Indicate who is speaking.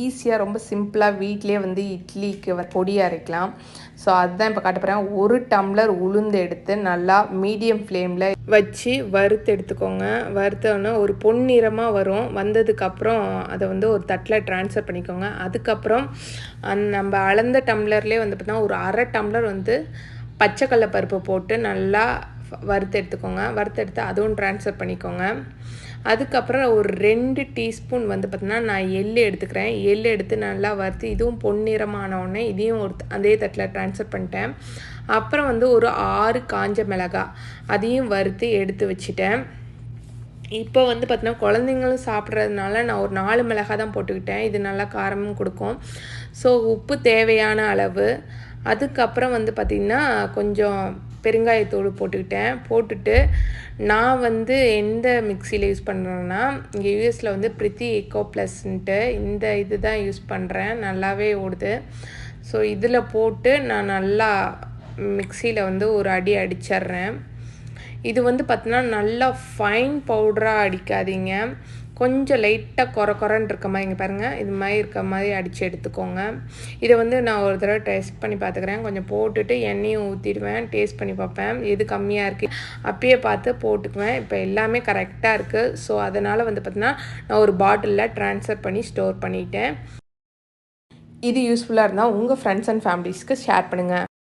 Speaker 1: ஈஸியாக ரொம்ப சிம்பிளாக வீட்டிலே வந்து இட்லிக்கு பொடி அரைக்கலாம். ஸோ அதுதான் இப்போ காட்ட போகிறேன். 1 டம்ளர் உளுந்து எடுத்து நல்லா மீடியம் ஃப்ளேமில் வச்சு வறுத்து எடுத்துக்கோங்க. வறுத்தோன்னா ஒரு பொன்னிறமாக வரும். வந்ததுக்கப்புறம் அதை வந்து ஒரு தட்டில் ட்ரான்ஸ்ஃபர் பண்ணிக்கோங்க. அதுக்கப்புறம் நம்ம அளந்த டம்ளர்லேயே வந்து பார்த்தீங்கன்னா ஒரு 1/2 டம்ளர் வந்து பச்சைக்கடலை பருப்பு போட்டு நல்லா வறுத்து எடுத்துக்கோங்க. வறுத்து எடுத்து அதுவும் ட்ரான்ஸ்ஃபர் பண்ணிக்கோங்க. அதுக்கப்புறம் ஒரு 2 டீஸ்பூன் வந்து பார்த்திங்கன்னா நான் எள்ளு எடுத்துக்கிறேன். எள்ளு எடுத்து நல்லா வறுத்து இதுவும் பொன்னிறமானவுடனே இதையும் அதே தட்டில் ட்ரான்ஸ்ஃபர் பண்ணிட்டேன். அப்புறம் வந்து ஒரு 6 காஞ்ச மிளகாய் அதையும் வறுத்து எடுத்து வச்சுட்டேன். இப்போ வந்து பார்த்தீங்கன்னா குழந்தைங்களும் சாப்பிட்றதுனால நான் ஒரு 4 மிளகாய் தான் போட்டுக்கிட்டேன். இது நல்லா காரமும் கொடுக்கும். ஸோ உப்பு தேவையான அளவு. அதுக்கப்புறம் வந்து பார்த்திங்கன்னா கொஞ்சம் பெருங்காயத்தூள் போட்டுக்கிட்டேன். போட்டுட்டு நான் வந்து எந்த மிக்சியில் யூஸ் பண்ணுறேன்னா இங்கே யூஎஸில் வந்து பிரித்தி எக்கோ ப்ளஸ்ன்ட்டு இந்த இது தான் யூஸ் பண்ணுறேன். நல்லாவே ஓடுது. ஸோ இதில் போட்டு நான் நல்லா மிக்சியில் வந்து ஒரு அடி அடிச்சிட்றேன். இது வந்து பார்த்தீங்கன்னா நல்லா ஃபைன் பவுடராக அடிக்காதீங்க. கொஞ்சம் லைட்டாக கொரன்னு இருக்க மாதிரி இங்கே பாருங்கள், இது மாதிரி இருக்க மாதிரி அடித்து எடுத்துக்கோங்க. இதை வந்து நான் ஒரு தடவை டேஸ்ட் பண்ணி பார்த்துக்கிறேன். கொஞ்சம் போட்டுட்டு எண்ணெயும் ஊற்றிடுவேன். டேஸ்ட் பண்ணி பார்ப்பேன் எது கம்மியாக இருக்குது அப்பயே பார்த்து போட்டுக்குவேன். இப்போ எல்லாமே கரெக்டாக இருக்குது. ஸோ அதனால் வந்து பார்த்தீங்கன்னா நான் ஒரு பாட்டிலில் ட்ரான்ஸ்ஃபர் பண்ணி ஸ்டோர் பண்ணிட்டேன். இது யூஸ்ஃபுல்லாக இருந்தால் உங்கள் ஃப்ரெண்ட்ஸ் அண்ட் ஃபேமிலிஸ்க்கு ஷேர் பண்ணுங்கள்.